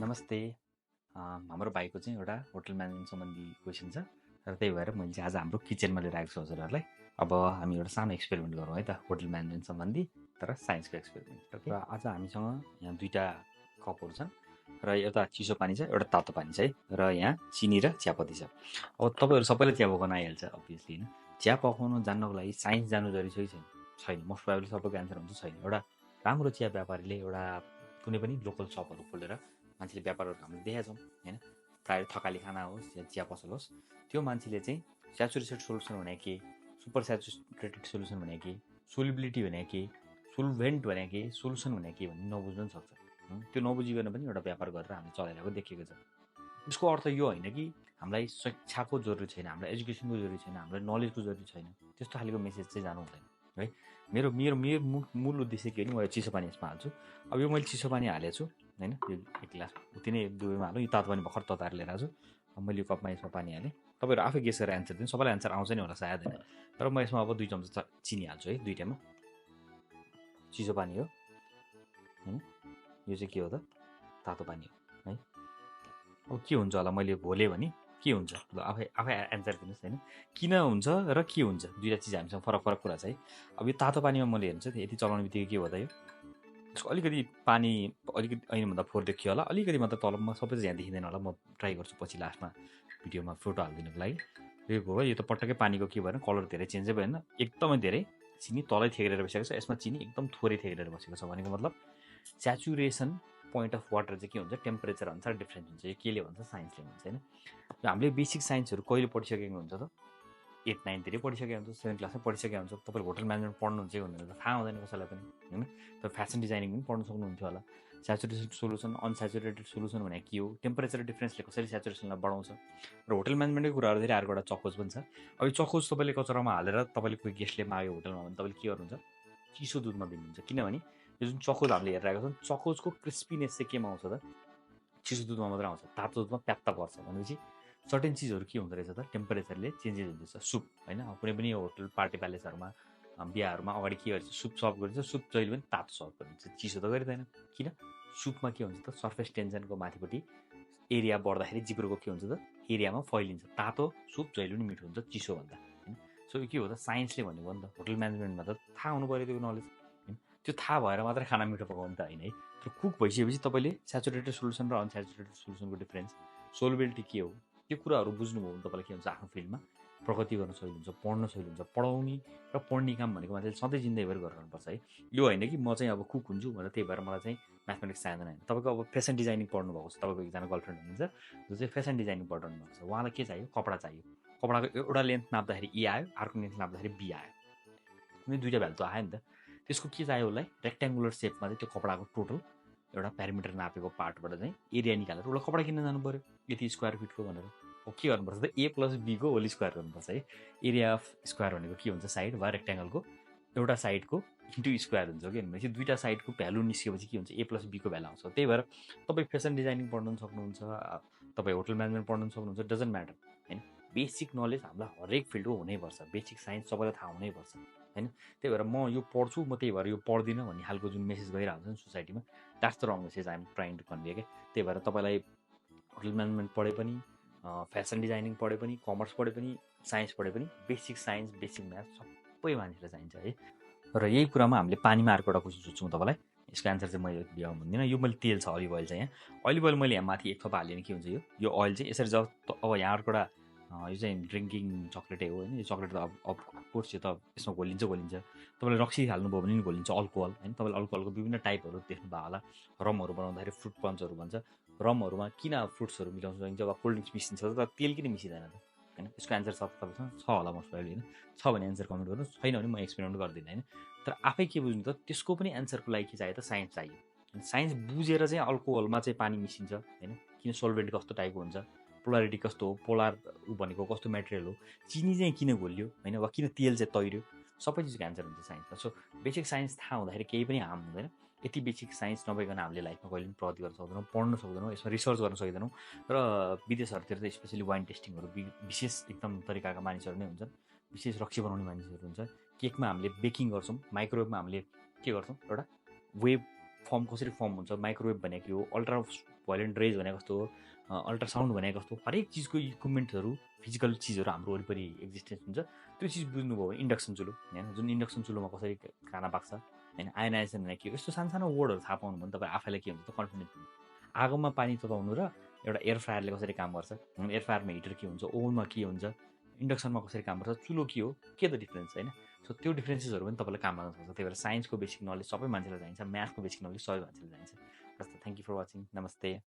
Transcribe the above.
नमस्ते। हाम्रो भाइको चाहिँ एउटा होटल म्यानेजमेन्ट सम्बन्धी क्वेसन छ र त्यही भएर मैले चाहिँ आज हाम्रो किचनमा लिएर आएको छु हजुरहरूलाई। अब हामी एउटा सानो एक्सपेरिमेन्ट गरौँ है त, होटल म्यानेजमेन्ट सम्बन्धी तर साइन्सको एक्सपेरिमेन्ट। ओके, र आज हामीसँग यहाँ दुईवटा कपहरू छन् र एउटा चिसो पानी छ, एउटा तातो पानी छ है, र यहाँ चिनी र चियापत्ती छ। अब तपाईँहरू सबैले चिया पकाउन आइहाल्छ अभियसली होइन। चिया पकाउनु जान्नको लागि साइन्स जानु जरुरी छ कि छैन? छैन। मोस्ट प्रोबेबली सबैको एन्सर हुन्छ छैन। एउटा राम्रो चिया व्यापारीले एउटा कुनै पनि लोकल सपहरू खोलेर मान्छेले व्यापारहरू हामीले देखेका छौँ होइन। प्रायः थकाली खाना होस् या चिया पसल होस्, त्यो मान्छेले चाहिँ स्याचुरेटेड सोल्युसन भने के, सुपर स्याचुरेटेड सोल्युसन भने के, सोलिबिलिटी भने के, सोल्भेन्ट भने के, सोल्युसन भने के भन्ने नबुझ्नु पनि सक्छ। त्यो नबुझिकन पनि एउटा व्यापार गरेर हामीले चलाइरहेको देखिएको छ। यसको अर्थ यो होइन कि हामीलाई शिक्षाको जरुरी छैन, हामीलाई एजुकेसनको जरुरी छैन, हामीलाई नलेजको जरुरी छैन, त्यस्तो खालको मेसेज चाहिँ जानु हुँदैन है। मेरो मेरो मेरो मूल उद्देश्य के हो, म चिसो पानी यसमा हाल्छु। अब यो मैले चिसो पानी हालेको छु होइन, यो एक गिलास उति नै दुवैमा हालौँ। यो तातो पानी भर्खर तताएर लिएर आएको छु। अब मैले यो कपमा यसमा पानी हालेँ। तपाईँहरू आफै गेस गरेर एन्सर दिनु, सबैलाई एन्सर आउँछ नि होला सायद होइन, तर म यसमा अब 2 चम्चा चिनी हाल्छु है। दुईटामा चिसो पानी हो होइन, यो चाहिँ के हो त, तातो पानी हो है। अब के हुन्छ होला मैले भोले भने के हुन्छ, ल आफै आफै एन्सर दिनुहोस् होइन। किन हुन्छ र के हुन्छ, दुईवटा चिज हामीसँग फरक फरक कुरा छ है। अब यो तातो पानीमा मैले हेर्नु चाहिँ यति चलाउने बित्तिकै के हो त, यो यसको अलिकति पानी अलिकति ऐनाभन्दा फोहोर देखियो होला, अलिकति मात्र तलमा, सबै चाहिँ यहाँ देखिँदैन होला। म ट्राई गर्छु पछि लास्टमा भिडियोमा फोटो हालिदिनुको लागि। यो भयो, यो त पटक्कै पानीको के भएन, कलर धेरै चेन्जै भएन, एकदमै धेरै चिनी तलै थेगेर बसेको छ। यसमा चिनी एकदम थोरै थेगेर बसेको छ भनेको मतलब स्याचुरेसन पोइन्ट अफ वाटर चाहिँ के हुन्छ, टेम्परेचर अनुसार डिफ्रेन्ट हुन्छ। यो केले भन्छ, साइन्सले भन्छ होइन। हामीले बेसिक साइन्सहरू कहिले पढिसकेको हुन्छ त, 8, 9 पढिसकेको हुन्छ, 7 क्लासमै पढिसकेको हुन्छ। तपाईँहरू होटल म्यानेजमेन्ट पढ्नुहुन्छ कि भनेर त थाहा हुँदैन कसैलाई पनि होइन। तर फेसन डिजाइनिङ पनि पढ्नु सक्नुहुन्थ्यो होला। स्याचुरेटेड सोल्युसन, अनस्याचुरेटेड सोल्युसन भने के हो, टेम्परेचर डिफ्रेन्सले कसरी स्याचुरेसनलाई बढाउँछ, र होटल म्यानेजमेन्टकै कुराहरू धेरै अर्को एउटा चकोज पनि छ। अब यो चकोज तपाईँले कचरामा हालेर तपाईँले कोही गेस्टले माग्यो होटलमा भने तपाईँले के गर्नुहुन्छ, चिसो दुधमा दिनुहुन्छ। किनभने यो जुन चकोज हामीले हेरिरहेको छौँ, चकोजको क्रिस्पीनेस चाहिँ केमा आउँछ त, चिसो दुधमा मात्र आउँछ। तातो दुधमा प्यात्ता पर्छ भनेपछि सर्टेन चिजहरू के हुँदो रहेछ त, टेम्परेचरले चेन्जेस हुँदैछ। सुप होइन, कुनै पनि होटल पार्टी प्यालेसहरूमा बिहाहरूमा अगाडि के गरिन्छ, सुप सर्भ गरिन्छ। सुप जहिले पनि तातो सर्भ गरिन्छ, चिसो त गरिँदैन। किन, सुपमा के हुन्छ त, सर्फेस टेन्सनको माथिपट्टि एरिया बढ्दाखेरि जिब्रोको के हुन्छ त, एरियामा फैलिन्छ। तातो सुप जहिले पनि मिठो हुन्छ चिसोभन्दा होइन। सो यो के हो त, साइन्सले भनेको हो नि त। होटल म्यानेजमेन्टमा त थाहा हुनु पऱ्यो त्यो नलेज होइन। त्यो थाहा भएर मात्रै खाना मिठो पकाउनु त होइन है। तर कुक भइसकेपछि तपाईँले स्याचुरेटेड सोल्युसन र अनस्याचुरेटेड सोल्युसनको डिफ्रेन्स, सोलबिलिटी के हो, त्यो कुराहरू बुझ्नुभयो भने तपाईँलाई के हुन्छ, आफ्नो फिल्डमा प्रगति गर्न सजिलो हुन्छ, पढ्न सजिलो हुन्छ। पढाउने र पढ्ने काम भनेको मान्छेले सधैँ जिन्दगीभर गरिरहनुपर्छ है। यो होइन कि म चाहिँ अब कुक हुन्छु भनेर त्यही भएर मलाई चाहिँ म्याथमेटिक्स चाहिँदैन होइन। तपाईँको अब फेसन डिजाइनिङ पढ्नु भएको छ, तपाईँको एकजना गर्लफ्रेन्ड हुनुहुन्छ जो चाहिँ फेसन डिजाइनिङ पढाउनु भएको छ, उहाँलाई के चाहियो, कपडा चाहियो। कपडाको एउटा लेन्थ नाप्दाखेरि ए आयो, अर्को लेन्थ नाप्दाखेरि बी आयो, कुनै दुईवटा भ्यालु त आयो नि त। त्यसको के चाहियो उसलाई, रेक्ट्याङ्गुलर सेपमा चाहिँ त्यो कपडाको टोटल एउटा प्यारामिटर नापेको पार्टबाट चाहिँ एरिया निकालेर उसलाई कपडा किन्न जानु पऱ्यो यति स्क्वायर फिटको भनेर। अब के गर्नुपर्छ त, ए प्लस बीको होल स्क्वायर गर्नुपर्छ है। एरिया अफ स्क्वायर भनेको के हुन्छ, साइड वा रेक्ट्याङ्गलको एउटा साइडको इन्टु स्क्वायर हुन्छ कि भनेपछि दुईवटा साइडको भ्यालु निस्केपछि के हुन्छ, ए प्लस बीको भ्यालु आउँछ। त्यही भएर तपाईँ फेसन डिजाइनिङ पढ्नु पनि सक्नुहुन्छ, तपाईँ होटल म्यानेजमेन्ट पढ्नु पनि सक्नुहुन्छ, डजन्ट म्याटर होइन। बेसिक नलेज हामीलाई हरेक फिल्डको हुनैपर्छ, बेसिक साइन्स सबैलाई थाहा हुनैपर्छ होइन। त्यही भएर म यो पढ्छु, म त्यही भएर यो पढ्दिनँ भन्ने खालको जुन मेसेज गइरहेको हुन्छ नि सोसाइटीमा, that's the wrong message I am trying to convey क्या। त्यही भएर तपाईँलाई होटल म्यानेजमेन्ट पढे पनि, फेसन डिजाइनिङ पढे पनि, कमर्स पढे पनि, साइन्स पढे पनि, बेसिक साइन्स बेसिक म्याथ सबै मान्छेलाई चाहिन्छ है। र यही कुरामा हामीले पानीमा अर्को एउटा क्वेसन सोध्छु तपाईँलाई, यसको एन्सर चाहिँ मैले दिउँ भन्दिनँ। यो मैले तेल छ, अलिभ ओइल छ यहाँ, अलिभ ओइल मैले यहाँ माथि एक थोपा हाल्यो भने के हुन्छ, यो ओइल चाहिँ यसरी जब अब यहाँ अर्को एउटा यो चाहिँ ड्रिङ्किङ चक्लेटै हो होइन। यो चक्लेट त अब कोर्स यो त यसमा घोलिन्छ तपाईँले रक्सी हाल्नुभयो भने पनि घोलिन्छ, अल्कोहल होइन। तपाईँले अल्कोहलको विभिन्न टाइपहरू देख्नुभयो होला। रमहरू बनाउँदाखेरि फ्रुट पन्चहरू भन्छ, रमहरूमा किन फ्रुट्सहरू मिलाउँछ जब कोल्ड ड्रिङ्क्स मिसिन्छ तर तेल किन मिसिँदैन त होइन। यसको एन्सर छ तपाईँसँग, छ होला मोस्ट प्रोबेबली होइन। छ भने एन्सर कमेन्ट गर्नुहोस्, छैन भने म एक्सपेरिमेन्ट गर्दिनँ होइन। तर आफै के बुझ्नु त, त्यसको पनि एन्सरको लागि के चाहियो त, साइन्स चाहियो। साइन्स बुझेर चाहिँ अल्कोहलमा चाहिँ पानी मिसिन्छ होइन, किन सोल्भेन्ट कस्तो टाइपको हुन्छ, पोलारिटी कस्तो हो, पोलार भनेको कस्तो मेटेरियल हो, चिनी चाहिँ किन घोलियो होइन, वा किन तेल चाहिँ तैर्यो, सबै चिजको एन्सर हुन्छ साइन्समा। सो बेसिक साइन्स थाहा हुँदाखेरि केही पनि हार्म हुँदैन। यति बेसिक साइन्स नभइकन हामीले लाइफमा कहिले पनि प्रगति गर्न सक्दैनौँ, पढ्न सक्दैनौँ, यसमा रिसर्च गर्न सक्दैनौँ। र विदेशहरूतिर त स्पेसली वाइन टेस्टिङहरू विशेष एकदम तरिकाका मानिसहरू नै हुन्छन्, विशेष रक्सी बनाउने मानिसहरू हुन्छ। केकमा हामीले बेकिङ गर्छौँ, माइक्रोवेभमा हामीले के गर्छौँ, एउटा वेभ फर्म कसरी फर्म हुन्छ, माइक्रोवेभ भनेको के हो, अल्ट्रा भायोलेन्ट रेज भनेको कस्तो हो, अल्ट्रासाउन्ड भनेको कस्तो, हरेक चिजको इक्विपमेन्टहरू फिजिकल चिजहरू हाम्रो वरिपरि एक्जिस्टेन्स हुन्छ। त्यो चिज बुझ्नुभयो भने इन्डक्सन चुलो होइन, जुन इन्डक्सन चुलोमा कसरी खाना पाक्छ होइन, आयोनाइजेसन भनेको के हो, यस्तो सानो सानो वर्डहरू थाहा पाउनु भने तपाईँ आफैलाई के हुन्छ त कन्फिडेन्स हुन्छ। आगोमा पानी तताउनु र एउटा एयर फ्रायरले कसरी काम गर्छ, एयर फ्रायरमा हिटर के हुन्छ, ओभनमा के हुन्छ, इन्डक्सनमा कसरी काम गर्छ, चुलो के हो, के त डिफ्रेन्स होइन। सो त्यो डिफ्रेन्सेसहरू पनि तपाईँलाई काम लाग्न सक्छ। त्यही भएर साइन्सको बेसिक नलेज सबै मान्छेलाई चाहिन्छ, म्याथको बेसिक नलेज सबै मान्छेलाई चाहिन्छ। हस् त, थ्याङ्क यू फर वाचिङ, नमस्ते।